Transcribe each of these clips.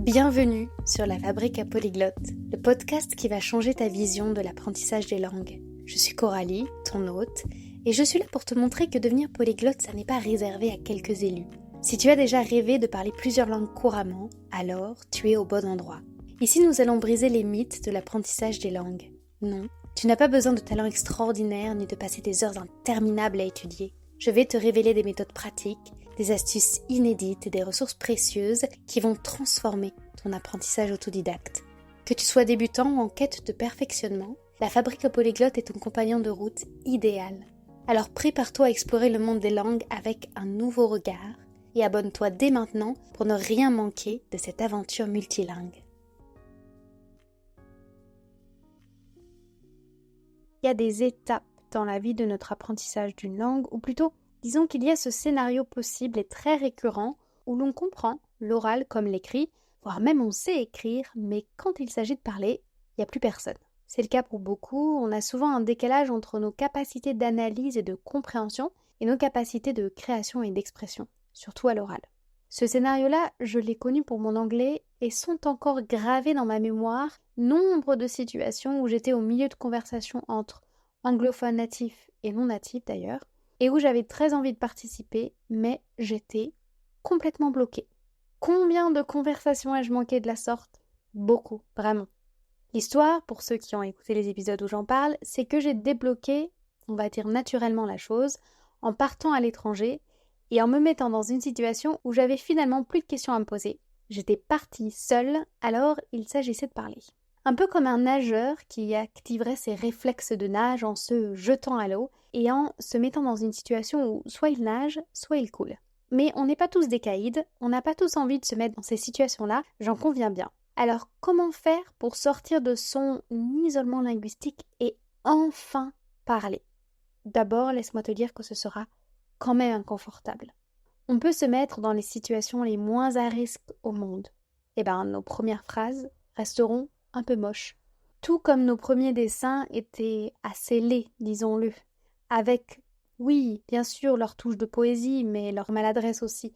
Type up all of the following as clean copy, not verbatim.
Bienvenue sur La Fabrique à Polyglotte, le podcast qui va changer ta vision de l'apprentissage des langues. Je suis Coralie, ton hôte, et je suis là pour te montrer que devenir polyglotte, ça n'est pas réservé à quelques élus. Si tu as déjà rêvé de parler plusieurs langues couramment, alors tu es au bon endroit. Ici, nous allons briser les mythes de l'apprentissage des langues. Non, tu n'as pas besoin de talent extraordinaire ni de passer des heures interminables à étudier. Je vais te révéler des méthodes pratiques, des astuces inédites et des ressources précieuses qui vont transformer ton apprentissage autodidacte. Que tu sois débutant ou en quête de perfectionnement, la Fabrique à Polyglotte est ton compagnon de route idéal. Alors prépare-toi à explorer le monde des langues avec un nouveau regard et abonne-toi dès maintenant pour ne rien manquer de cette aventure multilingue. Il y a des étapes dans la vie de notre apprentissage d'une langue, ou plutôt, disons qu'il y a ce scénario possible et très récurrent où l'on comprend l'oral comme l'écrit, voire même on sait écrire, mais quand il s'agit de parler, il n'y a plus personne. C'est le cas pour beaucoup, on a souvent un décalage entre nos capacités d'analyse et de compréhension et nos capacités de création et d'expression, surtout à l'oral. Ce scénario-là, je l'ai connu pour mon anglais et sont encore gravés dans ma mémoire nombre de situations où j'étais au milieu de conversations entre anglophones natifs et non natifs d'ailleurs, et où j'avais très envie de participer, mais j'étais complètement bloquée. Combien de conversations ai-je manqué de la sorte ? Beaucoup, vraiment. L'histoire, pour ceux qui ont écouté les épisodes où j'en parle, c'est que j'ai débloqué, on va dire naturellement la chose, en partant à l'étranger et en me mettant dans une situation où j'avais finalement plus de questions à me poser. J'étais partie seule, alors il s'agissait de parler. Un peu comme un nageur qui activerait ses réflexes de nage en se jetant à l'eau et en se mettant dans une situation où soit il nage, soit il coule. Mais on n'est pas tous des caïds, on n'a pas tous envie de se mettre dans ces situations-là, j'en conviens bien. Alors comment faire pour sortir de son isolement linguistique et enfin parler ? D'abord, laisse-moi te dire que ce sera quand même inconfortable. On peut se mettre dans les situations les moins à risque au monde. Eh bien, nos premières phrases resteront un peu moches. Tout comme nos premiers dessins étaient assez laids, disons-le, avec, oui, bien sûr, leur touche de poésie, mais leur maladresse aussi.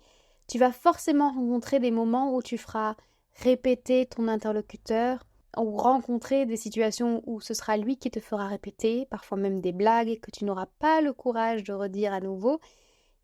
Tu vas forcément rencontrer des moments où tu feras répéter ton interlocuteur, ou rencontrer des situations où ce sera lui qui te fera répéter, parfois même des blagues que tu n'auras pas le courage de redire à nouveau.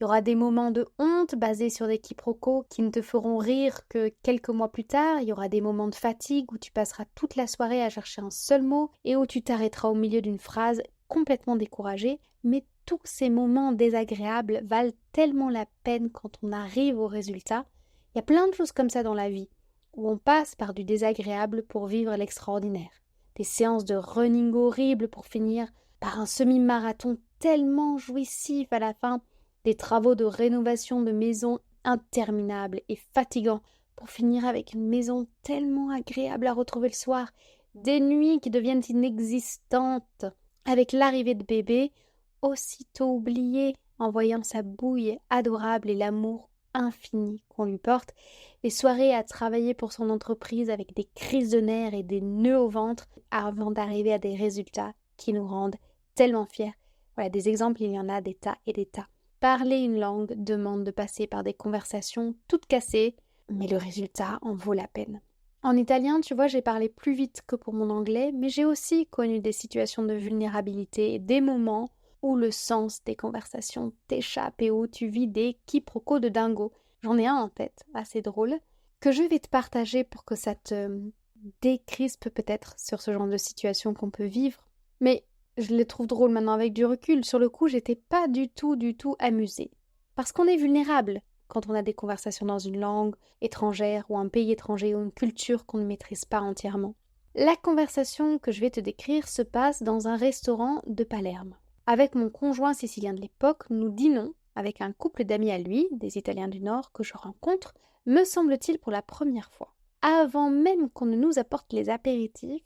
Il y aura des moments de honte basés sur des quiproquos qui ne te feront rire que quelques mois plus tard. Il y aura des moments de fatigue où tu passeras toute la soirée à chercher un seul mot et où tu t'arrêteras au milieu d'une phrase complètement découragé. Mais tous ces moments désagréables valent tellement la peine quand on arrive au résultat. Il y a plein de choses comme ça dans la vie où on passe par du désagréable pour vivre l'extraordinaire. Des séances de running horribles pour finir par un semi-marathon tellement jouissif à la fin. Des travaux de rénovation de maisons interminables et fatigants pour finir avec une maison tellement agréable à retrouver le soir, des nuits qui deviennent inexistantes avec l'arrivée de bébé, aussitôt oublié en voyant sa bouille adorable et l'amour infini qu'on lui porte, les soirées à travailler pour son entreprise avec des crises de nerfs et des nœuds au ventre avant d'arriver à des résultats qui nous rendent tellement fiers. Voilà, des exemples, il y en a des tas et des tas. Parler une langue demande de passer par des conversations toutes cassées, mais le résultat en vaut la peine. En italien, tu vois, j'ai parlé plus vite que pour mon anglais, mais j'ai aussi connu des situations de vulnérabilité, des moments où le sens des conversations t'échappe et où tu vis des quiproquos de dingo. J'en ai un en tête, assez drôle, que je vais te partager pour que ça te décrispe peut-être sur ce genre de situation qu'on peut vivre. Mais je les trouve drôles maintenant avec du recul. Sur le coup, j'étais pas du tout amusée. Parce qu'on est vulnérable quand on a des conversations dans une langue étrangère ou un pays étranger ou une culture qu'on ne maîtrise pas entièrement. La conversation que je vais te décrire se passe dans un restaurant de Palerme. Avec mon conjoint sicilien de l'époque, nous dînons avec un couple d'amis à lui, des Italiens du Nord que je rencontre, me semble-t-il pour la première fois. Avant même qu'on ne nous apporte les apéritifs,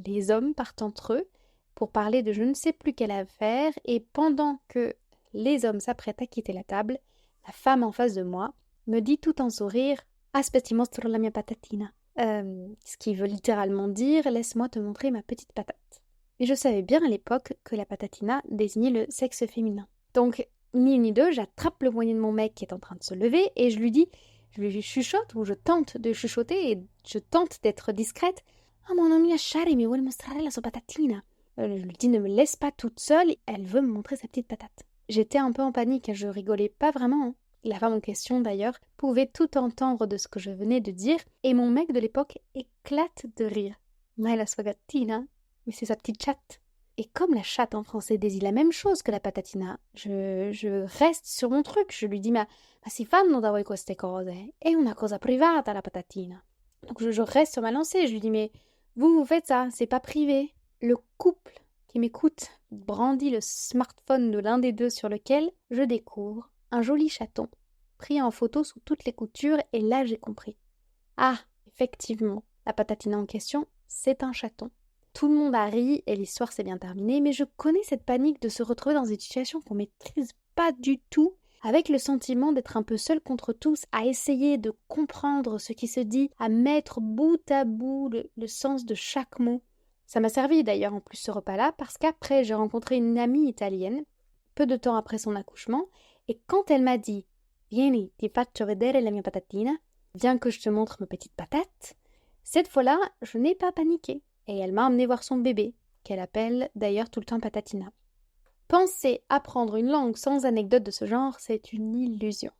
les hommes partent entre eux pour parler de je ne sais plus quelle affaire, et pendant que les hommes s'apprêtent à quitter la table, la femme en face de moi me dit tout en sourire « Aspetti mostro la mia patatina », ce qui veut littéralement dire « Laisse-moi te montrer ma petite patate ». Mais je savais bien à l'époque que la patatina désignait le sexe féminin. Donc, ni une ni deux, j'attrape le poignet de mon mec qui est en train de se lever et je lui dis Je lui chuchote ou je tente de chuchoter et je tente d'être discrète. Ah, mon ami, lasciare, mi vuole mostrare la sua patatina. Je lui dis ne me laisse pas toute seule, elle veut me montrer sa petite patate. J'étais un peu en panique, je rigolais pas vraiment, hein. La femme en question, d'ailleurs, pouvait tout entendre de ce que je venais de dire, et mon mec de l'époque éclate de rire. Ma è la sua gattina? Mais c'est sa petite chatte. Et comme la chatte en français désigne la même chose que la patatina, je reste sur mon truc. Je lui dis, ma si fanno da voi queste cose? È una cosa privata la patatina. Donc je reste sur ma lancée. Je lui dis, mais vous faites ça, c'est pas privé. Le couple qui m'écoute brandit le smartphone de l'un des deux sur lequel je découvre un joli chaton, pris en photo sous toutes les coutures, et là j'ai compris. Ah, effectivement, la patatina en question, c'est un chaton. Tout le monde a ri et l'histoire s'est bien terminée, mais je connais cette panique de se retrouver dans une situation qu'on maîtrise pas du tout, avec le sentiment d'être un peu seul contre tous, à essayer de comprendre ce qui se dit, à mettre bout à bout le sens de chaque mot. Ça m'a servi d'ailleurs en plus ce repas-là, parce qu'après j'ai rencontré une amie italienne, peu de temps après son accouchement, et quand elle m'a dit « Vieni, ti faccio vedere la mia patatina », viens que je te montre ma petite patate, cette fois-là, je n'ai pas paniqué, et elle m'a emmené voir son bébé, qu'elle appelle d'ailleurs tout le temps patatina. Penser apprendre une langue sans anecdote de ce genre, c'est une illusion.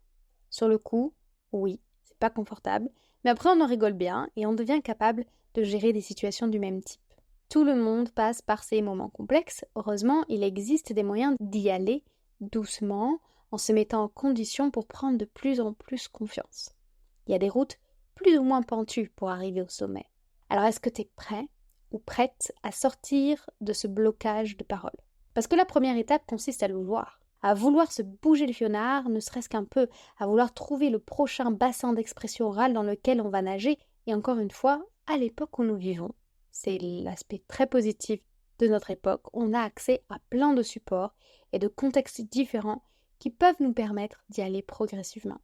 Sur le coup, oui, c'est pas confortable, mais après on en rigole bien et on devient capable de gérer des situations du même type. Tout le monde passe par ces moments complexes. Heureusement, il existe des moyens d'y aller doucement, en se mettant en condition pour prendre de plus en plus confiance. Il y a des routes plus ou moins pentues pour arriver au sommet. Alors est-ce que tu es prêt ou prête à sortir de ce blocage de parole? Parce que la première étape consiste à le vouloir. À vouloir se bouger le fionnard, ne serait-ce qu'un peu, à vouloir trouver le prochain bassin d'expression orale dans lequel on va nager, et encore une fois, à l'époque où nous vivons. C'est l'aspect très positif de notre époque. On a accès à plein de supports et de contextes différents qui peuvent nous permettre d'y aller progressivement.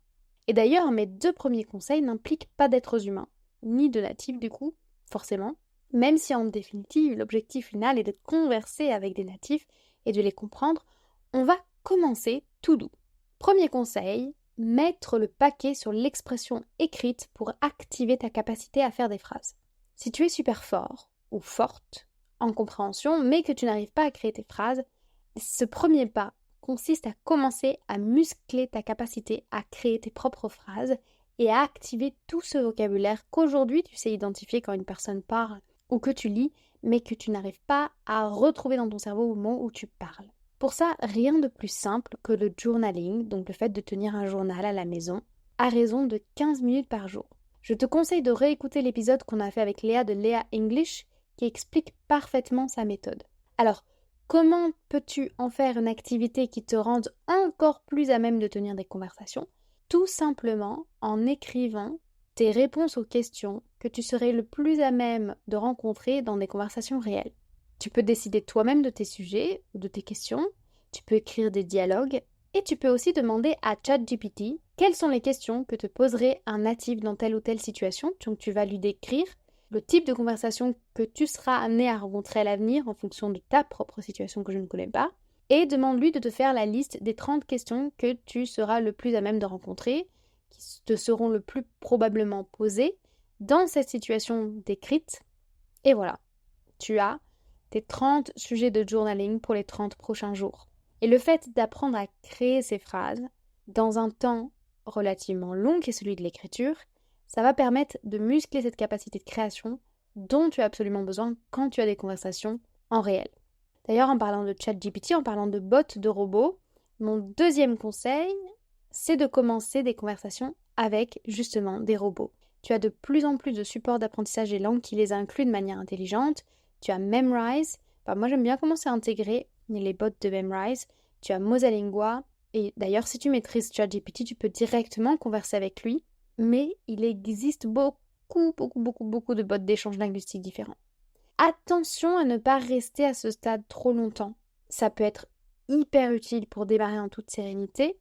Et d'ailleurs, mes 2 premiers conseils n'impliquent pas d'êtres humains, ni de natifs du coup, forcément, même si en définitive, l'objectif final est de converser avec des natifs et de les comprendre, on va commencer tout doux. Premier conseil, mettre le paquet sur l'expression écrite pour activer ta capacité à faire des phrases. Si tu es super fort ou forte en compréhension, mais que tu n'arrives pas à créer tes phrases, ce premier pas consiste à commencer à muscler ta capacité à créer tes propres phrases et à activer tout ce vocabulaire qu'aujourd'hui tu sais identifier quand une personne parle ou que tu lis, mais que tu n'arrives pas à retrouver dans ton cerveau au moment où tu parles. Pour ça, rien de plus simple que le journaling, donc le fait de tenir un journal à la maison, à raison de 15 minutes par jour. Je te conseille de réécouter l'épisode qu'on a fait avec Léa de Léa English, qui explique parfaitement sa méthode. Alors, comment peux-tu en faire une activité qui te rende encore plus à même de tenir des conversations? Tout simplement en écrivant tes réponses aux questions que tu serais le plus à même de rencontrer dans des conversations réelles. Tu peux décider toi-même de tes sujets ou de tes questions, tu peux écrire des dialogues, et tu peux aussi demander à ChatGPT quelles sont les questions que te poserait un natif dans telle ou telle situation. Donc tu vas lui décrire le type de conversation que tu seras amené à rencontrer à l'avenir en fonction de ta propre situation que je ne connais pas. Et demande-lui de te faire la liste des 30 questions que tu seras le plus à même de rencontrer, qui te seront le plus probablement posées dans cette situation décrite. Et voilà, tu as tes 30 sujets de journaling pour les 30 prochains jours. Et le fait d'apprendre à créer ces phrases dans un temps relativement long qui est celui de l'écriture, ça va permettre de muscler cette capacité de création dont tu as absolument besoin quand tu as des conversations en réel. D'ailleurs, en parlant de ChatGPT, en parlant de bots, de robots, mon deuxième conseil, c'est de commencer des conversations avec justement des robots. Tu as de plus en plus de supports d'apprentissage des langues qui les incluent de manière intelligente. Tu as Memrise. Moi, j'aime bien commencer à intégrer les bots de Memrise. Tu as Mosalingua. Et d'ailleurs, si tu maîtrises ChatGPT, tu peux directement converser avec lui. Mais il existe beaucoup de bots d'échange linguistique différents. Attention à ne pas rester à ce stade trop longtemps. Ça peut être hyper utile pour démarrer en toute sérénité.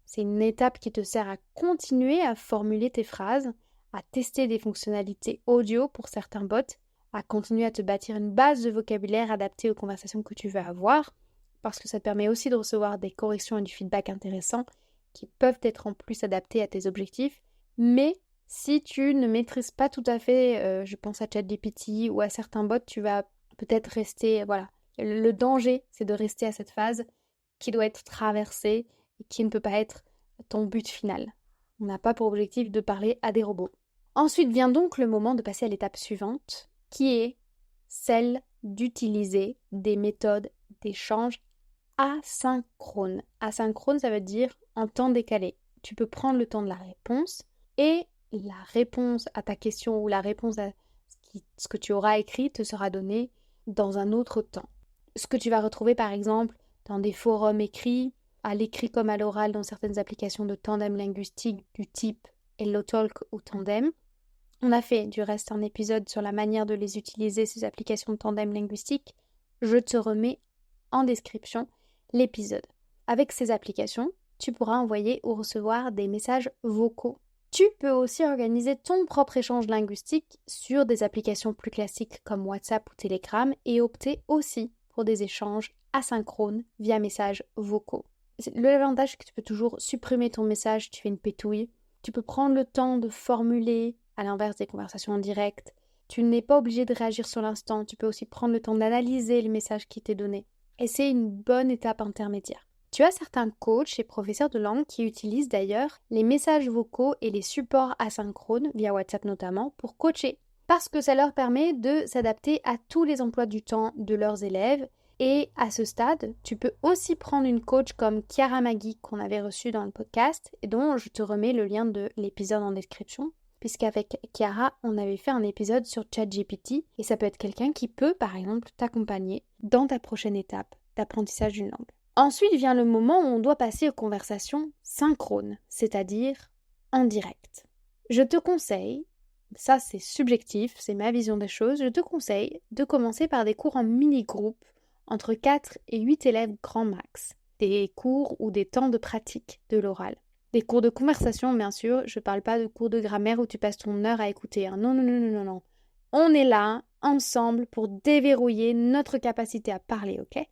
C'est une étape qui te sert à continuer à formuler tes phrases, à tester des fonctionnalités audio pour certains bots, à continuer à te bâtir une base de vocabulaire adaptée aux conversations que tu veux avoir, parce que ça te permet aussi de recevoir des corrections et du feedback intéressant qui peuvent être en plus adaptés à tes objectifs Mais si tu ne maîtrises pas tout à fait, je pense à ChatGPT ou à certains bots, tu vas peut-être rester, voilà. Le danger, c'est de rester à cette phase qui doit être traversée et qui ne peut pas être ton but final. On n'a pas pour objectif de parler à des robots. Ensuite vient donc le moment de passer à l'étape suivante, qui est celle d'utiliser des méthodes d'échange asynchrone. Asynchrone, ça veut dire en temps décalé. Tu peux prendre le temps de la réponse et la réponse à ta question ou la réponse à ce que tu auras écrit te sera donnée dans un autre temps. Ce que tu vas retrouver par exemple dans des forums écrits, à l'écrit comme à l'oral dans certaines applications de tandem linguistique du type HelloTalk ou Tandem. On a fait du reste un épisode sur la manière de les utiliser, ces applications de tandem linguistique. Je te remets en description l'épisode. Avec ces applications, tu pourras envoyer ou recevoir des messages vocaux. Tu peux aussi organiser ton propre échange linguistique sur des applications plus classiques comme WhatsApp ou Telegram et opter aussi pour des échanges asynchrones via messages vocaux. L'avantage, c'est que tu peux toujours supprimer ton message si tu fais une pétouille. Tu peux prendre le temps de formuler, à l'inverse des conversations en direct. Tu n'es pas obligé de réagir sur l'instant. Tu peux aussi prendre le temps d'analyser le message qui t'est donné. Et c'est une bonne étape intermédiaire. Tu as certains coachs et professeurs de langue qui utilisent d'ailleurs les messages vocaux et les supports asynchrones, via WhatsApp notamment, pour coacher. Parce que ça leur permet de s'adapter à tous les emplois du temps de leurs élèves. Et à ce stade, tu peux aussi prendre une coach comme Chiara Magui qu'on avait reçue dans le podcast et dont je te remets le lien de l'épisode en description. Puisqu'avec Chiara, on avait fait un épisode sur ChatGPT et ça peut être quelqu'un qui peut, par exemple, t'accompagner dans ta prochaine étape d'apprentissage d'une langue. Ensuite vient le moment où on doit passer aux conversations synchrones, c'est-à-dire en direct. Je te conseille, ça c'est subjectif, c'est ma vision des choses, je te conseille de commencer par des cours en mini-groupe entre 4 et 8 élèves grand max, des cours ou des temps de pratique de l'oral. Des cours de conversation, bien sûr, je ne parle pas de cours de grammaire où tu passes ton heure à écouter. Hein. Non, non, non, non, non, non. On est là, ensemble, pour déverrouiller notre capacité à parler, ok?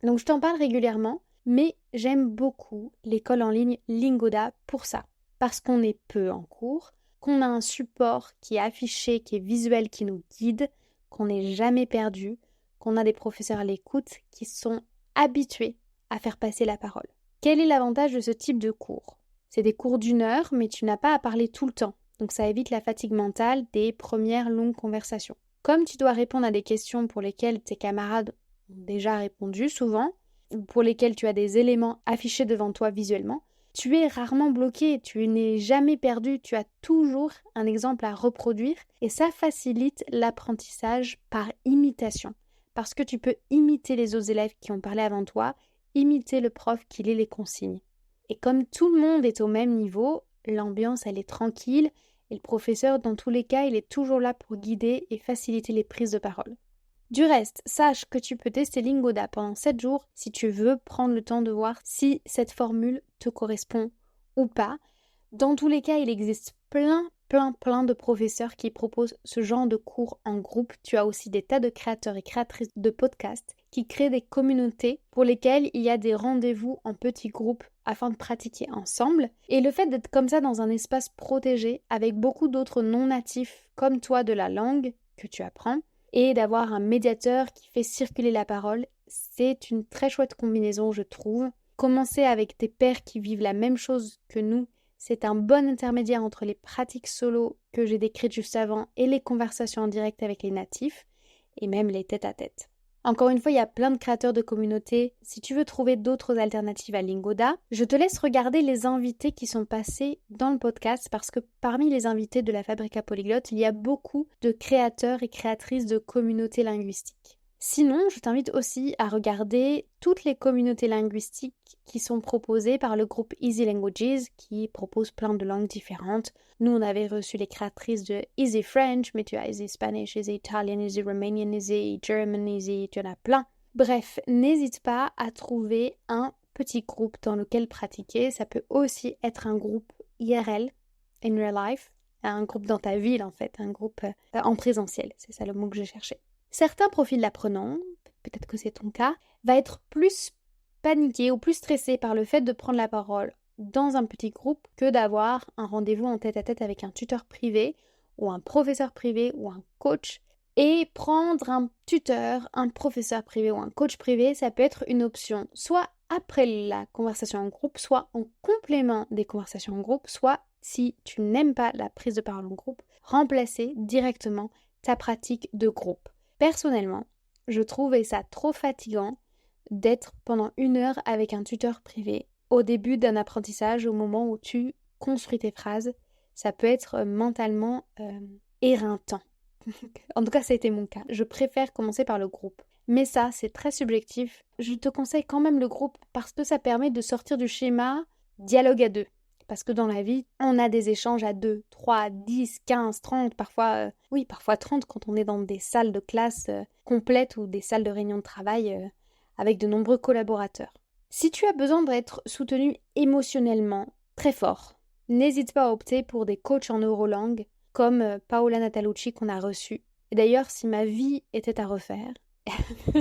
Donc je t'en parle régulièrement, mais j'aime beaucoup l'école en ligne Lingoda pour ça. Parce qu'on est peu en cours, qu'on a un support qui est affiché, qui est visuel, qui nous guide, qu'on n'est jamais perdu, qu'on a des professeurs à l'écoute qui sont habitués à faire passer la parole. Quel est l'avantage de ce type de cours ? C'est des cours d'1 heure, mais tu n'as pas à parler tout le temps. Donc ça évite la fatigue mentale des premières longues conversations. Comme tu dois répondre à des questions pour lesquelles tes camarades ont déjà répondu souvent, ou pour lesquelles tu as des éléments affichés devant toi visuellement, tu es rarement bloqué, tu n'es jamais perdu, tu as toujours un exemple à reproduire et ça facilite l'apprentissage par imitation. Parce que tu peux imiter les autres élèves qui ont parlé avant toi, imiter le prof qui lit les consignes. Et comme tout le monde est au même niveau, l'ambiance elle est tranquille et le professeur dans tous les cas il est toujours là pour guider et faciliter les prises de parole. Du reste, sache que tu peux tester Lingoda pendant 7 jours si tu veux prendre le temps de voir si cette formule te correspond ou pas. Dans tous les cas, il existe plein de professeurs qui proposent ce genre de cours en groupe. Tu as aussi des tas de créateurs et créatrices de podcasts qui créent des communautés pour lesquelles il y a des rendez-vous en petits groupes afin de pratiquer ensemble. Et le fait d'être comme ça dans un espace protégé avec beaucoup d'autres non-natifs comme toi de la langue que tu apprends et d'avoir un médiateur qui fait circuler la parole, c'est une très chouette combinaison, je trouve. Commencer avec tes pairs qui vivent la même chose que nous, c'est un bon intermédiaire entre les pratiques solo que j'ai décrites juste avant et les conversations en direct avec les natifs, et même les tête-à-tête. Encore une fois, il y a plein de créateurs de communautés. Si tu veux trouver d'autres alternatives à Lingoda, je te laisse regarder les invités qui sont passés dans le podcast parce que parmi les invités de la Fabrica Polyglotte, il y a beaucoup de créateurs et créatrices de communautés linguistiques. Sinon, je t'invite aussi à regarder toutes les communautés linguistiques qui sont proposées par le groupe Easy Languages qui propose plein de langues différentes. Nous, on avait reçu les créatrices de Easy French, mais tu as Easy Spanish, Easy Italian, Easy Romanian, Easy German, Easy, tu en as plein. Bref, n'hésite pas à trouver un petit groupe dans lequel pratiquer. Ça peut aussi être un groupe IRL, in real life, un groupe dans ta ville en fait, un groupe en présentiel, c'est ça le mot que j'ai cherché. Certains profils d'apprenants, peut-être que c'est ton cas, va être plus paniqué ou plus stressé par le fait de prendre la parole dans un petit groupe que d'avoir un rendez-vous en tête-à-tête avec un tuteur privé ou un professeur privé ou un coach. Et prendre un tuteur, un professeur privé ou un coach privé, ça peut être une option, soit après la conversation en groupe, soit en complément des conversations en groupe, soit si tu n'aimes pas la prise de parole en groupe, remplacer directement ta pratique de groupe. Personnellement, je trouvais ça trop fatigant d'être pendant 1 heure avec un tuteur privé au début d'un apprentissage, au moment où tu construis tes phrases. Ça peut être mentalement éreintant. En tout cas, ça a été mon cas. Je préfère commencer par le groupe. Mais ça, c'est très subjectif. Je te conseille quand même le groupe parce que ça permet de sortir du schéma dialogue à deux. Parce que dans la vie, on a des échanges à 2, 3, 10, 15, 30, parfois, parfois 30 quand on est dans des salles de classe complètes ou des salles de réunion de travail avec de nombreux collaborateurs. Si tu as besoin d'être soutenu émotionnellement très fort, n'hésite pas à opter pour des coachs en neurolangue comme Paola Natalucci qu'on a reçu. Et d'ailleurs, si ma vie était à refaire, je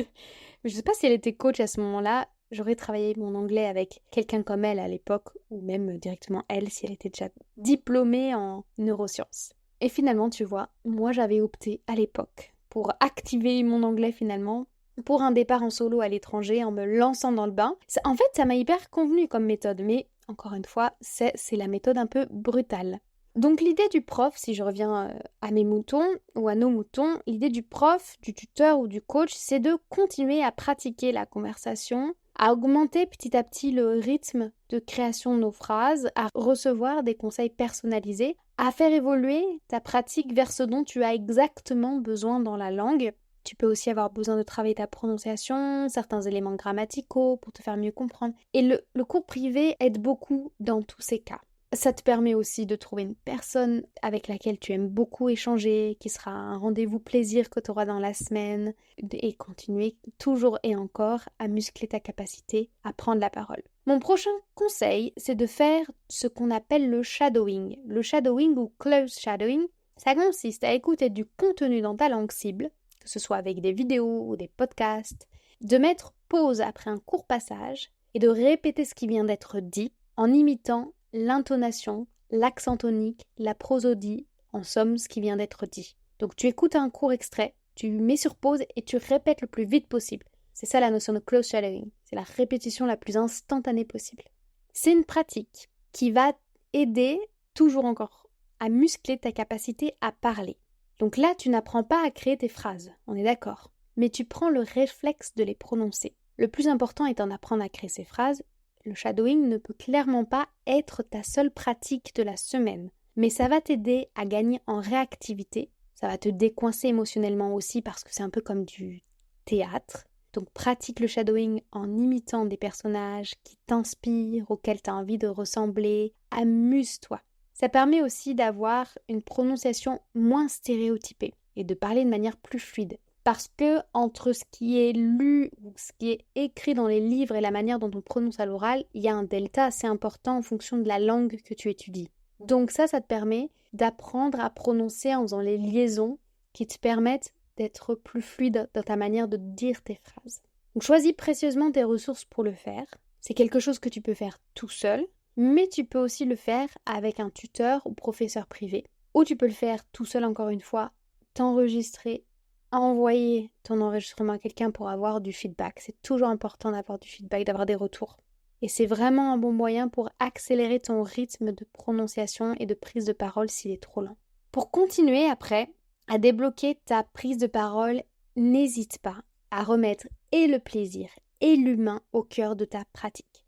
ne sais pas si elle était coach à ce moment-là, j'aurais travaillé mon anglais avec quelqu'un comme elle à l'époque, ou même directement elle si elle était déjà diplômée en neurosciences. Et finalement, tu vois, moi j'avais opté à l'époque pour activer mon anglais finalement, pour un départ en solo à l'étranger en me lançant dans le bain. En fait, ça m'a hyper convenu comme méthode, mais encore une fois, c'est la méthode un peu brutale. Donc l'idée du prof, si je reviens à mes moutons ou à nos moutons, l'idée du prof, du tuteur ou du coach, c'est de continuer à pratiquer la conversation, à augmenter petit à petit le rythme de création de nos phrases, à recevoir des conseils personnalisés, à faire évoluer ta pratique vers ce dont tu as exactement besoin dans la langue. Tu peux aussi avoir besoin de travailler ta prononciation, certains éléments grammaticaux pour te faire mieux comprendre. Et le cours privé aide beaucoup dans tous ces cas. Ça te permet aussi de trouver une personne avec laquelle tu aimes beaucoup échanger, qui sera un rendez-vous plaisir que tu auras dans la semaine, et continuer toujours et encore à muscler ta capacité à prendre la parole. Mon prochain conseil, c'est de faire ce qu'on appelle le shadowing. Le shadowing ou close shadowing, ça consiste à écouter du contenu dans ta langue cible, que ce soit avec des vidéos ou des podcasts, de mettre pause après un court passage et de répéter ce qui vient d'être dit en imitant l'intonation, l'accent tonique, la prosodie, en somme ce qui vient d'être dit. Donc tu écoutes un court extrait, tu mets sur pause et tu répètes le plus vite possible. C'est ça la notion de close shadowing, c'est la répétition la plus instantanée possible. C'est une pratique qui va aider, toujours encore, à muscler ta capacité à parler. Donc là, tu n'apprends pas à créer tes phrases, on est d'accord, mais tu prends le réflexe de les prononcer. Le plus important est d'en apprendre à créer ces phrases. Le shadowing ne peut clairement pas être ta seule pratique de la semaine, mais ça va t'aider à gagner en réactivité, ça va te décoincer émotionnellement aussi parce que c'est un peu comme du théâtre. Donc pratique le shadowing en imitant des personnages qui t'inspirent, auxquels tu as envie de ressembler, amuse-toi. Ça permet aussi d'avoir une prononciation moins stéréotypée et de parler de manière plus fluide. Parce que entre ce qui est lu ou ce qui est écrit dans les livres et la manière dont on prononce à l'oral, il y a un delta assez important en fonction de la langue que tu étudies. Donc ça te permet d'apprendre à prononcer en faisant les liaisons qui te permettent d'être plus fluide dans ta manière de dire tes phrases. Donc choisis précieusement tes ressources pour le faire. C'est quelque chose que tu peux faire tout seul, mais tu peux aussi le faire avec un tuteur ou professeur privé. Ou tu peux le faire tout seul encore une fois, t'enregistrer, envoyer ton enregistrement à quelqu'un pour avoir du feedback. C'est toujours important d'avoir du feedback, d'avoir des retours. Et c'est vraiment un bon moyen pour accélérer ton rythme de prononciation et de prise de parole s'il est trop lent. Pour continuer après à débloquer ta prise de parole, n'hésite pas à remettre et le plaisir et l'humain au cœur de ta pratique.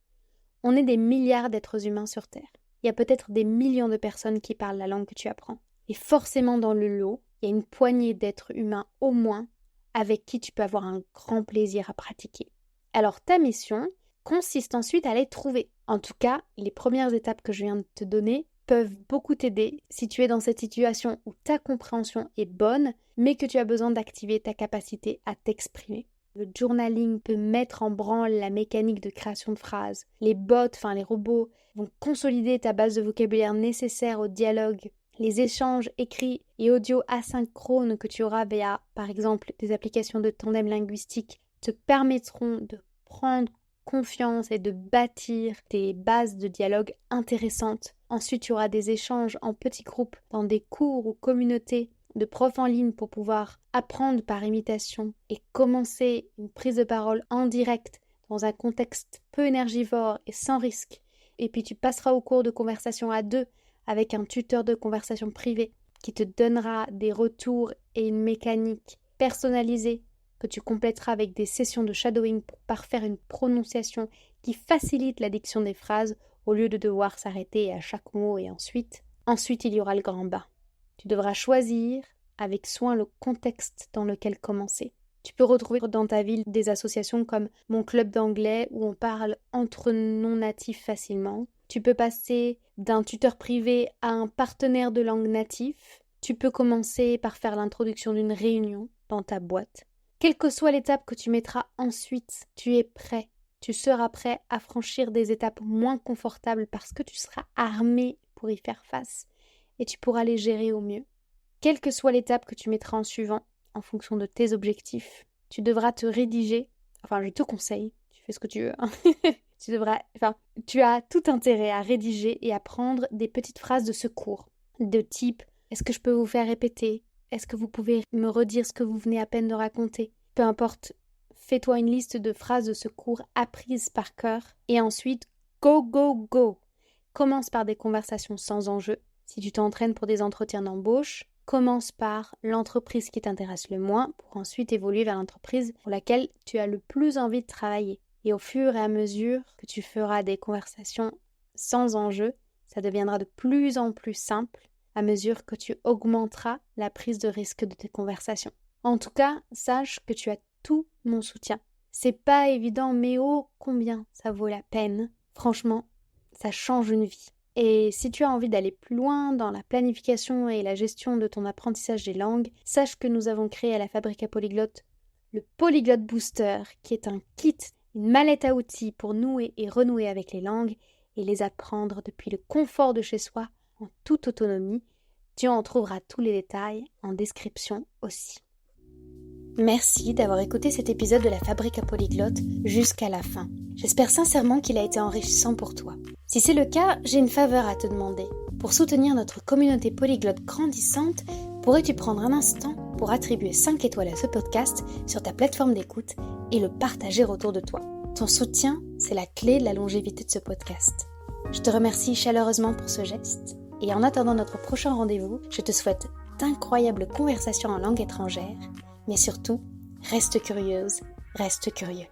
On est des milliards d'êtres humains sur Terre. Il y a peut-être des millions de personnes qui parlent la langue que tu apprends. Et forcément dans le lot, il y a une poignée d'êtres humains au moins avec qui tu peux avoir un grand plaisir à pratiquer. Alors ta mission consiste ensuite à les trouver. En tout cas, les premières étapes que je viens de te donner peuvent beaucoup t'aider si tu es dans cette situation où ta compréhension est bonne, mais que tu as besoin d'activer ta capacité à t'exprimer. Le journaling peut mettre en branle la mécanique de création de phrases. Les bots, les robots, vont consolider ta base de vocabulaire nécessaire au dialogue. Les échanges écrits et audio asynchrones que tu auras via, par exemple, des applications de tandem linguistique te permettront de prendre confiance et de bâtir des bases de dialogue intéressantes. Ensuite, tu auras des échanges en petits groupes dans des cours ou communautés de profs en ligne pour pouvoir apprendre par imitation et commencer une prise de parole en direct dans un contexte peu énergivore et sans risque. Et puis tu passeras au cours de conversation à deux avec un tuteur de conversation privé qui te donnera des retours et une mécanique personnalisée que tu compléteras avec des sessions de shadowing pour parfaire une prononciation qui facilite la diction des phrases au lieu de devoir s'arrêter à chaque mot et ensuite il y aura le grand bain. Tu devras choisir avec soin le contexte dans lequel commencer. Tu peux retrouver dans ta ville des associations comme Mon Club d'anglais où on parle entre non-natifs facilement. Tu peux passer d'un tuteur privé à un partenaire de langue natif. Tu peux commencer par faire l'introduction d'une réunion dans ta boîte. Quelle que soit l'étape que tu mettras ensuite, tu es prêt. Tu seras prêt à franchir des étapes moins confortables parce que tu seras armé pour y faire face et tu pourras les gérer au mieux. Quelle que soit l'étape que tu mettras en suivant, en fonction de tes objectifs, tu devras te rédiger. Enfin, je te conseille, tu fais ce que tu veux. Tu as tout intérêt à rédiger et à prendre des petites phrases de secours, de type « Est-ce que je peux vous faire répéter ? Est-ce que vous pouvez me redire ce que vous venez à peine de raconter ?» Peu importe, fais-toi une liste de phrases de secours apprises par cœur et ensuite, go, go, go. Commence par des conversations sans enjeu. Si tu t'entraînes pour des entretiens d'embauche, commence par l'entreprise qui t'intéresse le moins pour ensuite évoluer vers l'entreprise pour laquelle tu as le plus envie de travailler. Et au fur et à mesure que tu feras des conversations sans enjeu, ça deviendra de plus en plus simple à mesure que tu augmenteras la prise de risque de tes conversations. En tout cas, sache que tu as tout mon soutien. C'est pas évident, mais oh combien ça vaut la peine. Franchement, ça change une vie. Et si tu as envie d'aller plus loin dans la planification et la gestion de ton apprentissage des langues, sache que nous avons créé à la Fabrica Polyglotte le Polyglot Booster, qui est un kit, une mallette à outils pour nouer et renouer avec les langues et les apprendre depuis le confort de chez soi en toute autonomie. Tu en trouveras tous les détails en description aussi. Merci d'avoir écouté cet épisode de la Fabrica Polyglotte jusqu'à la fin. J'espère sincèrement qu'il a été enrichissant pour toi. Si c'est le cas, j'ai une faveur à te demander. Pour soutenir notre communauté polyglotte grandissante, pourrais-tu prendre un instant pour attribuer 5 étoiles à ce podcast sur ta plateforme d'écoute et le partager autour de toi. Ton soutien, c'est la clé de la longévité de ce podcast. Je te remercie chaleureusement pour ce geste. Et en attendant notre prochain rendez-vous, je te souhaite d'incroyables conversations en langue étrangère. Mais surtout, reste curieuse, reste curieux.